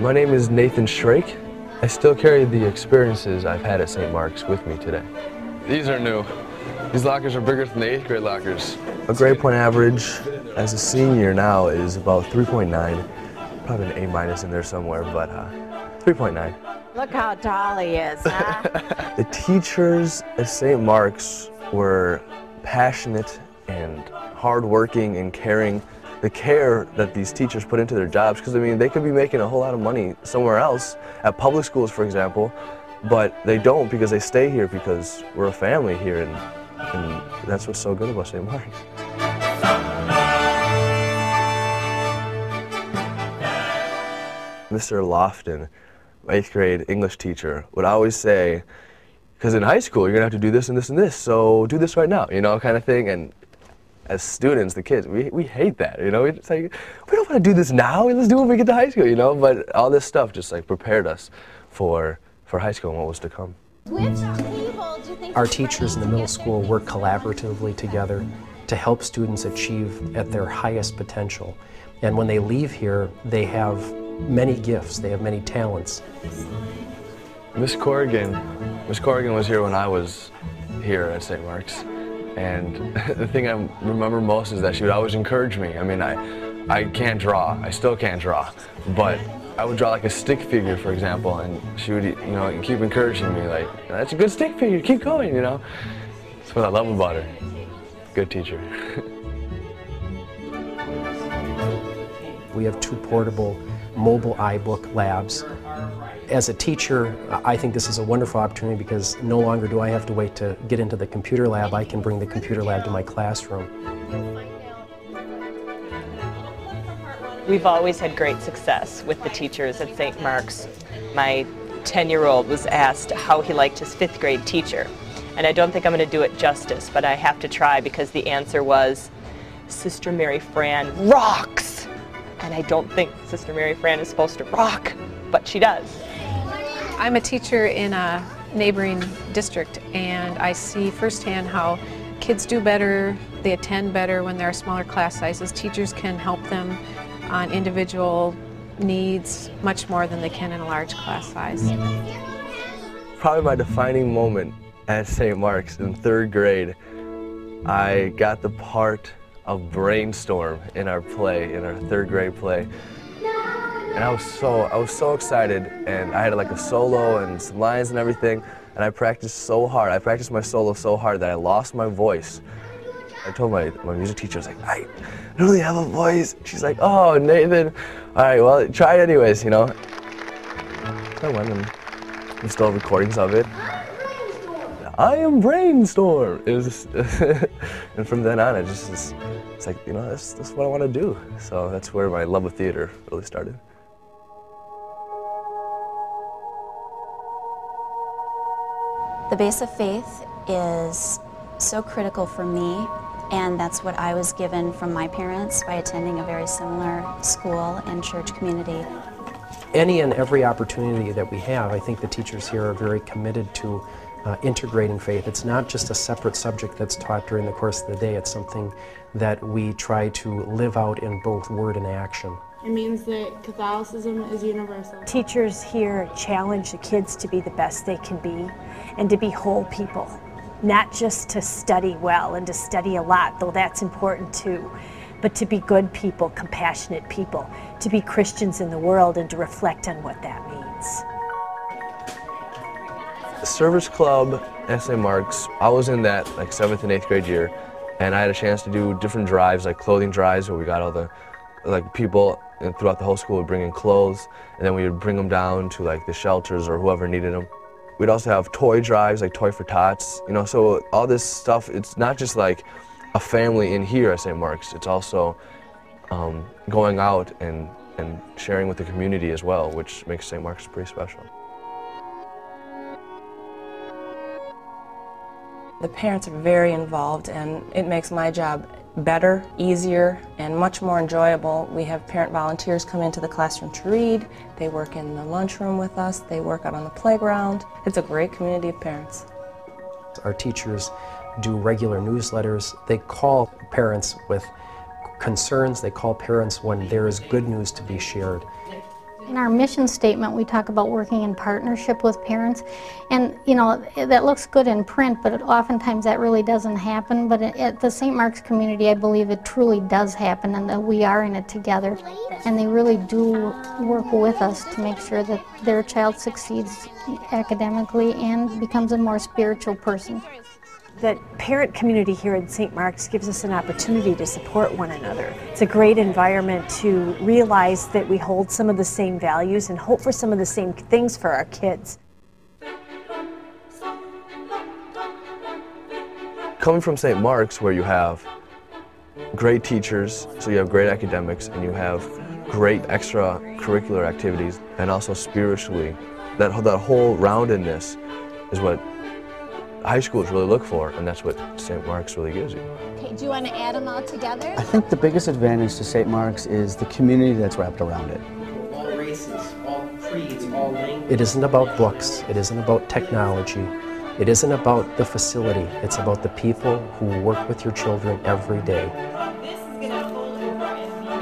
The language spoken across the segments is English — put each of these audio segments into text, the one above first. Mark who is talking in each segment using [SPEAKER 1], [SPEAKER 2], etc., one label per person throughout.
[SPEAKER 1] My name is Nathan Shrake. I still carry the experiences I've had at St. Mark's with me today.
[SPEAKER 2] These are new. These lockers are bigger than the 8th grade lockers.
[SPEAKER 1] A grade point average as a senior now is about 3.9. Probably an A- in there somewhere, but 3.9.
[SPEAKER 3] Look how tall he is, huh?
[SPEAKER 1] The teachers at St. Mark's were passionate and hardworking and caring. The care that these teachers put into their jobs, because I mean, they could be making a whole lot of money somewhere else, at public schools, for example, but they don't because they stay here because we're a family here, and that's what's so good about St. Mark's. Mr. Lofton, my 8th grade English teacher, would always say, because in high school you're gonna have to do this and this and this, so do this right now, you know, kind of thing. And as students, the kids, we hate that, you know. It's like, we don't want to do this now, let's do it when we get to high school, you know. But all this stuff just like prepared us for high school and what was to come.
[SPEAKER 4] Our teachers in the middle school work collaboratively together to help students achieve at their highest potential. And when they leave here, they have many gifts, they have many talents.
[SPEAKER 1] Miss Corrigan was here when I was here at St. Mark's. And the thing I remember most is that she would always encourage me. I mean, I can't draw. I still can't draw. But I would draw like a stick figure, for example, and she would, you know, keep encouraging me, like, that's a good stick figure, keep going, you know. That's what I love about her. Good teacher.
[SPEAKER 4] We have 2 portable mobile iBook labs. As a teacher, I think this is a wonderful opportunity because no longer do I have to wait to get into the computer lab. I can bring the computer lab to my classroom.
[SPEAKER 5] We've always had great success with the teachers at St. Mark's. My 10-year-old was asked how he liked his 5th grade teacher. And I don't think I'm going to do it justice, but I have to try because the answer was, Sister Mary Fran rocks! And I don't think Sister Mary Fran is supposed to rock, but she does.
[SPEAKER 6] I'm a teacher in a neighboring district, and I see firsthand how kids do better, they attend better when there are smaller class sizes. Teachers can help them on individual needs much more than they can in a large class size.
[SPEAKER 1] Probably my defining moment at St. Mark's in 3rd grade, I got the part of Brainstorm in our play, in our 3rd grade play. And I was so excited, and I had like a solo and some lines and everything, and I practiced so hard. I practiced my solo so hard that I lost my voice. I told my music teacher, I was like, I don't really have a voice. She's like, oh, Nathan, all right, well, try it anyways, you know. So I went and installed recordings of it. I am Brainstorm. It was just and from then on, it's like, you know, that's what I want to do. So that's where my love of theater really started.
[SPEAKER 7] The base of faith is so critical for me, and that's what I was given from my parents by attending a very similar school and church community.
[SPEAKER 4] Any and every opportunity that we have, I think the teachers here are very committed to integrating faith. It's not just a separate subject that's taught during the course of the day, it's something that we try to live out in both word and action.
[SPEAKER 8] It means that Catholicism is universal.
[SPEAKER 9] Teachers here challenge the kids to be the best they can be and to be whole people, not just to study well and to study a lot, though that's important too, but to be good people, compassionate people, to be Christians in the world and to reflect on what that means.
[SPEAKER 1] The Service Club at St. Mark's, I was in that like 7th and 8th grade year, and I had a chance to do different drives, like clothing drives, where we got all the people throughout the whole school would bring in clothes, and then we would bring them down to like the shelters or whoever needed them. We'd also have toy drives, like Toy for Tots, you know, so all this stuff, it's not just like a family in here at St. Mark's, it's also going out and sharing with the community as well, which makes St. Mark's pretty special.
[SPEAKER 10] The parents are very involved, and it makes my job better, easier, and much more enjoyable. We have parent volunteers come into the classroom to read. They work in the lunchroom with us. They work out on the playground. It's a great community of parents.
[SPEAKER 4] Our teachers do regular newsletters. They call parents with concerns. They call parents when there is good news to be shared.
[SPEAKER 11] In our mission statement, we talk about working in partnership with parents, and you know, that looks good in print, but oftentimes that really doesn't happen. But at the St. Mark's community, I believe it truly does happen, and that we are in it together. And they really do work with us to make sure that their child succeeds academically and becomes a more spiritual person.
[SPEAKER 9] The parent community here at St. Mark's gives us an opportunity to support one another. It's a great environment to realize that we hold some of the same values and hope for some of the same things for our kids.
[SPEAKER 1] Coming from St. Mark's, where you have great teachers, so you have great academics, and you have great extracurricular activities, and also spiritually, that whole roundedness is what high schools really look for, and that's what St. Mark's really gives you.
[SPEAKER 12] Okay, do you want to add them all together?
[SPEAKER 13] I think the biggest advantage to St. Mark's is the community that's wrapped around it.
[SPEAKER 14] All races, all creeds, all languages.
[SPEAKER 4] It isn't about books, it isn't about technology, it isn't about the facility, it's about the people who work with your children every day.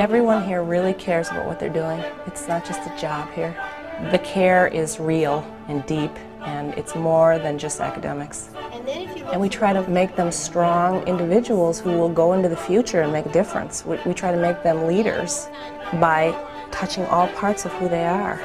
[SPEAKER 10] Everyone here really cares about what they're doing. It's not just a job here. The care is real and deep, and it's more than just academics. And we try to make them strong individuals who will go into the future and make a difference. We try to make them leaders by touching all parts of who they are.